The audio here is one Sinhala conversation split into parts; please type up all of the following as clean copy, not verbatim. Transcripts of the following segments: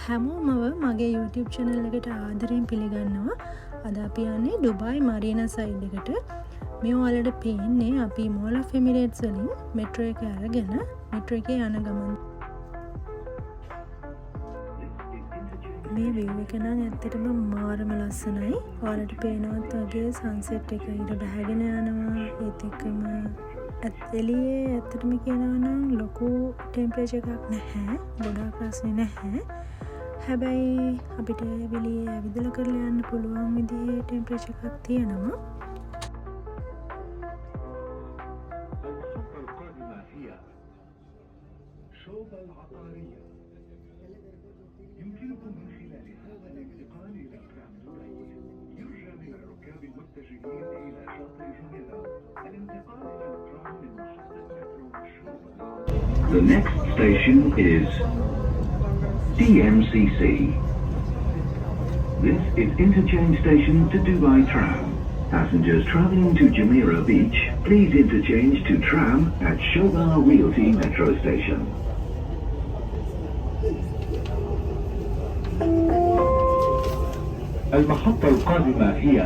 හැමෝමව මගේ YouTube channel එකට ආදරයෙන් පිළිගන්නවා. අද අපි යන්නේ ඩුබායි මරීනා සයිඩ් එකට. මේ ඔයාලට පේන්නේ අපි Mall of Emirates වලින් මෙට්‍රෝ එක අරගෙන මෙට්‍රෝ එකේ යන ගමන්. මේ view එක නම් ඇත්තටම මාරම ලස්සනයි. ඔයාලට පේනවත් වගේ sunset එක ඊට බහගෙන යනවා. ඒත් එක්කම එළියේ ඇත්තටම කියනවා නම් ලොකු ටෙම්පරේචර් එකක් නැහැ. ගොඩාක් රස්නේ නැහැ. හැබැයි අපිට එළියේ ඇවිදලා කරලා යන්න පුළුවන් විදිහේ ටෙම්පරේචර් එකක් තියෙනවා. The next station is DMCC. This is interchange station to Dubai Tram. Passengers travelling to Jumeirah Beach, please interchange to tram at Shobar Realty Metro Station. المحطة القادمة هي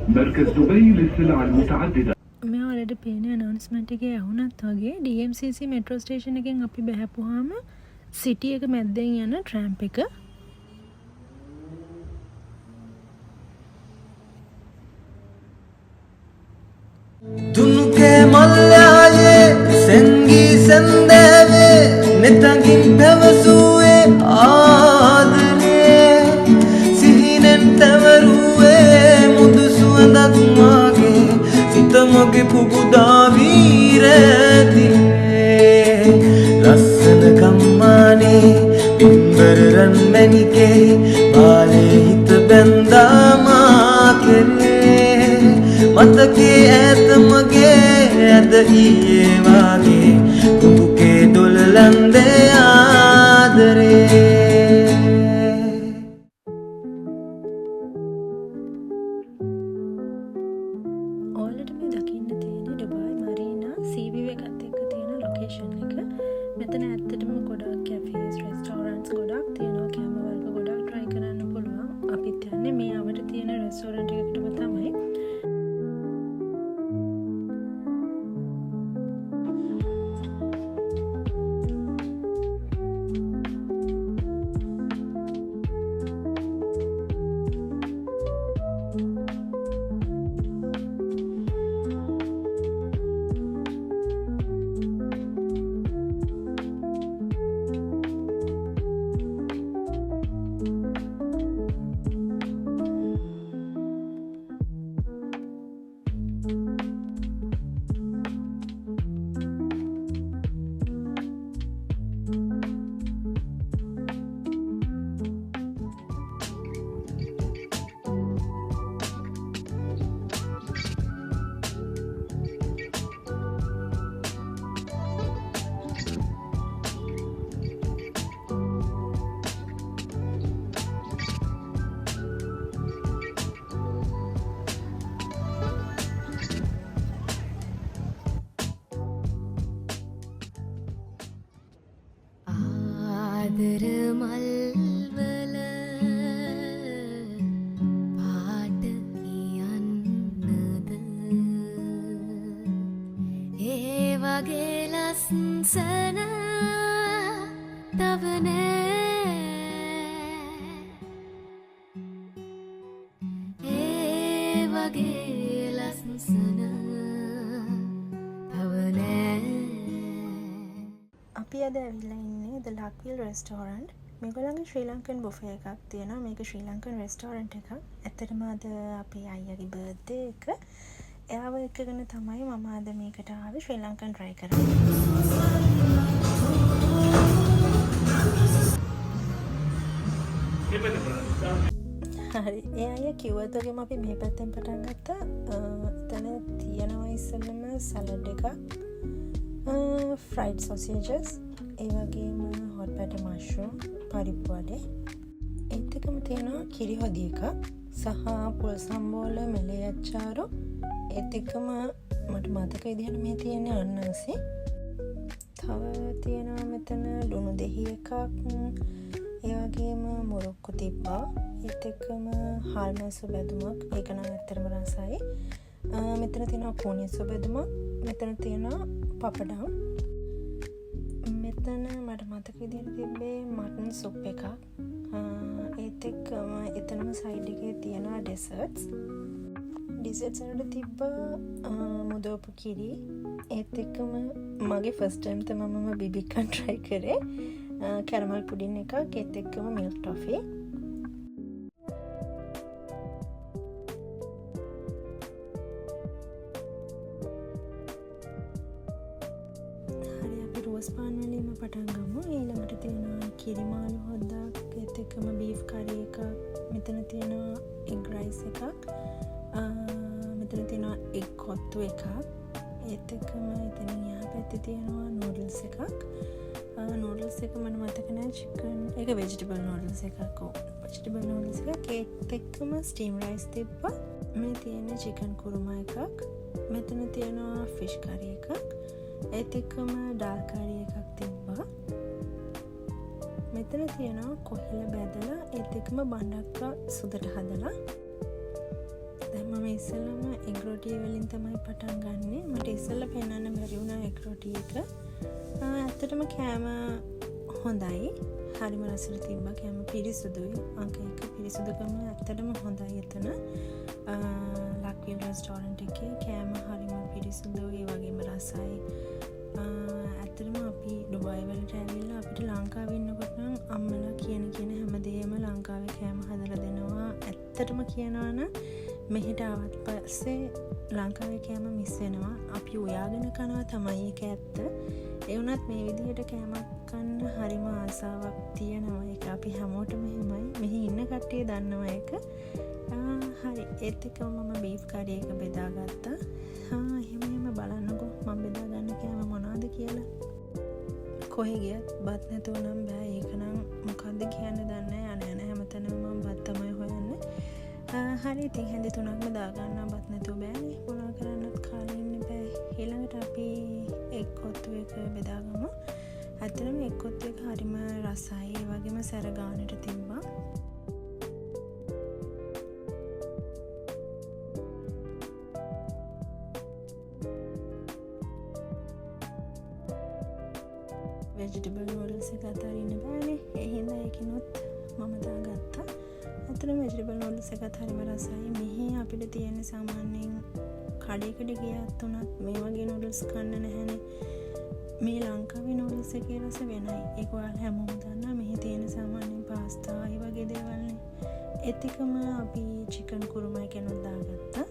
مركز دبي للسلع المتعددة. මේ ඔයාලට පේන announcement එකේ ඇහුණත් වගේ DMCC metro station එකෙන් අපි බහැපුවාම city එක මැද්දෙන් යන tram එක. තුනුකේ මල්යායේ සෙන්ගී සෙන්දෑවේ නෙතගින් පැවසුවේ ආදරේ සිහිනෙන් තැවරුවේ මුදු සුවඳක් මාගේ සිතමගේ පුබුදා වීරැතිේ ලස්සන කම්මානේ පිම්බරරන් මැනිකේ බාලේ හිත බැන්දාමා කෙරේ මතකේ ඇත මගේ ඇද ඊයේ වාගේ කුඹුකේ දොළලන්දේ ආදරේ. ඔයාලට මේ දකින්න තියෙන ඩුබායි මරීනා සී වීව් එකත් එක්ක තියෙන ලොකේෂන් එක. මෙතන ඇත්තටම ගොඩක් කැෆේස් රෙස්ටෝරන්ට්ස් ගොඩක් තියෙනවා. කැම වර්ග ගොඩක් try කරන්න පුළුවන්. අපිත් යන්නේ මේ අවට තියෙන රෙස්ටෝරන්ට් එකකටම තමයි. ආදර මල්වල පාට කියන්නද ඒ වගේ ලස්සන තව නෑ ඒ වගේ ලස්සන තව නෑ. අපි අද ඇවිල්ලා ඉන්නේ The Lakville Restaurant. මේගොල්ලන්ගේ ශ්‍රී ලංකන් බුෆේ එකක් තියෙනවා. මේක ශ්‍රී ලංකන් රෙස්ටෝරන්ට් එකක්. ඇත්තටම අද අපේ අයියාගේ බර්ත්ඩේ එක. එයාව එක්කගෙන තමයි මම අද මේකට ආවේ ශ්‍රී ලංකන් try කරන්න. හරි. ඒ අයියා කිව්වත් වගේම අපි මේ පැත්තෙන් පටන් ගත්තා. එතන තියෙනවා ඉස්සෙල්ලම සලාඩ් එකක්. fried sausages, ඒ වගේම hot butter mushroom, පරිප්පු වඩේ. ඒත් එකම තියෙනවා කිරි හොදි එකක් සහ පොල් සම්බෝල මෙලේ අච්චාරු. ඒත් එකම මට මතක විදිහට මේ තියෙන්නේ අන්නාසි. තව තියෙනවා මෙතන ලුණු දෙහි එකක්, ඒ වගේම මොරොක්කු තිබ්බා. ඒත් එක්කම හාල්මැස්සු බැදුමක්. ඒක නම් ඇත්තටම රසයි. මෙතන තියෙනවා කෝනියසු බැදුමක්. මෙතන තියෙනවා පපඩම්. මෙතන මට මතක විදිහට තිබ්බේ මටන් සුප් එකක්. ඒත් එක්කම එතනම සයිඩ් එකේ තියෙනවා ඩෙසර්ට්ස්. ඩෙසර්ට්ස් වලට තිබ්බා මුදවපු කිරි. ඒත් එක්කම මගේ ෆස්ට් ටයිම් තමයි මම බිබිකන් try කරේ. කැරමල් පුඩින් එකක්. ඒත් එක්කම මිල්ක් ටොෆි. රෝස් පාන් වලින්ම පටන් ගමු. ඊළඟට තියෙනවා කිරි මාළු හොද්දක්. ඒත් එක්කම බීෆ් කරි එකක්. මෙතන තියෙනවා එග් රයිස් එකක්. මෙතන තියෙනවා එග් කොත්තු එකක්. ඒත් එක්කම එතනින් එහා පැත්තේ තියෙනවා නූඩල්ස් එකක්. නූඩල්ස් එක මට මතක නෑ චිකන්. ඒක වෙජිටබල් නූඩල්ස් එකක්. වෙජිටබල් නූඩල්ස් එකක්. ඒත් එක්කම ස්ටීම් රයිස් තිබ්බා. මේ තියෙන චිකන් කුරුමා එකක්. මෙතන තියෙනවා ෆිෂ් කරි එකක්. ඒත් එක්කම ඩාල් කරි එකක් තිබ්බා. මෙතන තියෙනවා කොහිල බැදලා ඒත් එක්කම බණ්ඩක්කා සුදට හදලා. දැන් මම ඉස්සෙල්ලම එග් රොටි වලින් තමයි පටන් ගන්නෙ. මට ඉස්සෙල්ලා පෙන්නන්න බැරි වුණා එග් රොටි එක. ඇත්තටම කෑම හොඳයි. හරිම රසට තිබ්බා. කෑම පිරිසුදුයි. අංක 1 පිරිසුදුකම ඇත්තටම හොඳයි එතන. ලක්විල් රෙස්ටෝරන්ට් එකේ කෑම හරිම පිරිසුදුයි. ඒ වගේම රසයි. ඇත්තටම අපි ඩුබායි වලට ඇවිල්ලා අපිට ලංකාවේ ඉන්නකොට නම් අම්මලා කියන හැමදේම ලංකාවේ කෑම හදලා දෙනවා. ඇත්තටම කියනවා නම් මෙහෙට ආවත් පස්සේ ලංකාවේ කෑම මිස් වෙනවා. අපි උයාගෙන කනවා තමයි ඒක ඇත්ත. ඒ වුණත් මේ විදිහට කෑමක් කන්න හරිම ආසාවක් තියෙනවා. ඒක අපි හැමෝටම එහෙමයි. මෙහි ඉන්න කට්ටිය දන්නවා ඒක. හරි. ඒත් එක්කම මම බීෆ් කරි එක බෙදාගත්තා. එහෙම බලන්නකෝ මම බෙදා ගන්න කෑම මොනවද කියලා. කොහෙ ගියත් බත් නැතුව නම් බෑ. ඒක නම් මොකද්ද කියන්න දන්නේ නැහැ. යන හැමතැනම මම බත් තමයි හොයන්නේ. හරි. ඉතින් හැන්දි 3ක්ම දාගන්න බත් නැතුව බෑනේ. මොනවා කරන්නත් කාලේ ඉන්න බෑ. ඊළඟට අපි එග් කොත්තු එක බෙදාගමු. ඇත්තටම එග් කොත්තු එක හරිම රසයි. ඒ වගේම සැර ගානට තිබ්බා. වෙජිටබල් නූඩල්ස් එක අතරින්න බෑනේ. ඒ හින්දා ඒකිනුත් මම දාගත්තා. ඇත්තටම වෙජිටබල් නූඩල්ස් එකත් හරිම රසයි. මෙහි අපිට තියෙන සාමාන්‍යයෙන් කඩේකට ගියත් උනත් මේ වගේ නූඩල්ස් කන්න නැහැනේ. මේ ලංකාවේ නූඩල්ස් එකේ රස වෙනයි. ඒක ඔයාලා හැමෝම දන්නා. මෙහි තියෙන සාමාන්‍යයෙන් පාස්තා ඒ වගේ දේවල්නේ. ඒත් එකම අපි චිකන් කුරුමා එකනොත් දාගත්තා.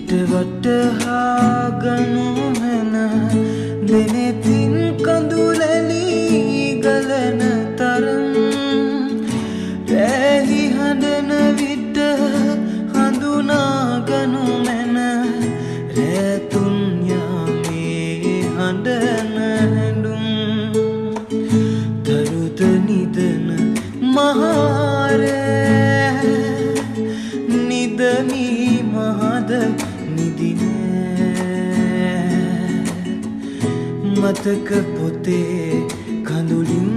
හිත වටහාගනු මැන දෙනෙතින් කඳුලැලි ගලන තරම් රැහි හඬන විට හඳුනාගනු මැන රැතුන් යාමේ හඬන හැඬුම් දරුත නිදන මහරෑ නිදමි මහද නිදිනෑ මතක පොතේ කඳුලින්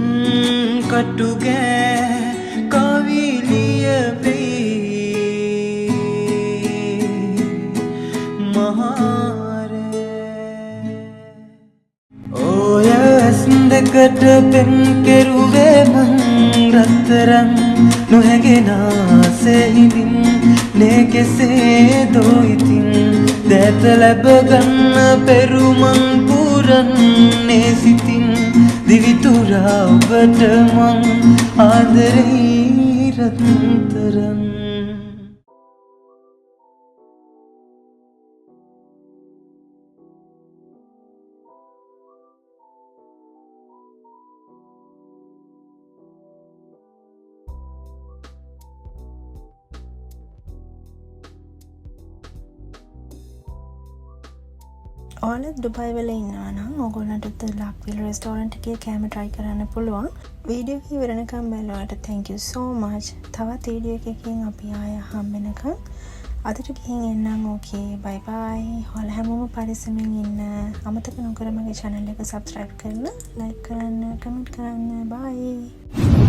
කටුගෑ කවිලිය වෙයි මහරෑ ඔය ඇස් දෙකට පෙන් කෙරුවේ මං රත්තරන් නොහැගෙනාසේ හිඳින් නේ කෙසේ දෝයිතින් දැත ලැබගන්න පෙරුමන් පුරන්නේ සිතින් දිවිතුරා ඔබට මං ආදරෙයි රත්තරන් ඔයාලත් ඩුබයි වල ඉන්නවා නම් ඕගොල්ලන්ට ලක්විල් රෙස්ටෝරන්ට් එකේ කෑම try කරන්න පුළුවන්. වීඩියෝ එක ඉවරනකම් බලුවාට thank you so much. තවත් වීඩියෝ එකකින් අපි ආය හම්බෙනකම් අදට ගිහින් එන්නම්. okay bye bye. ඔයාලා හැමෝම පරිස්සමින් ඉන්න. අමතක නොකර මගේ channel එක subscribe කරලා like කරන්න, comment කරන්න. bye.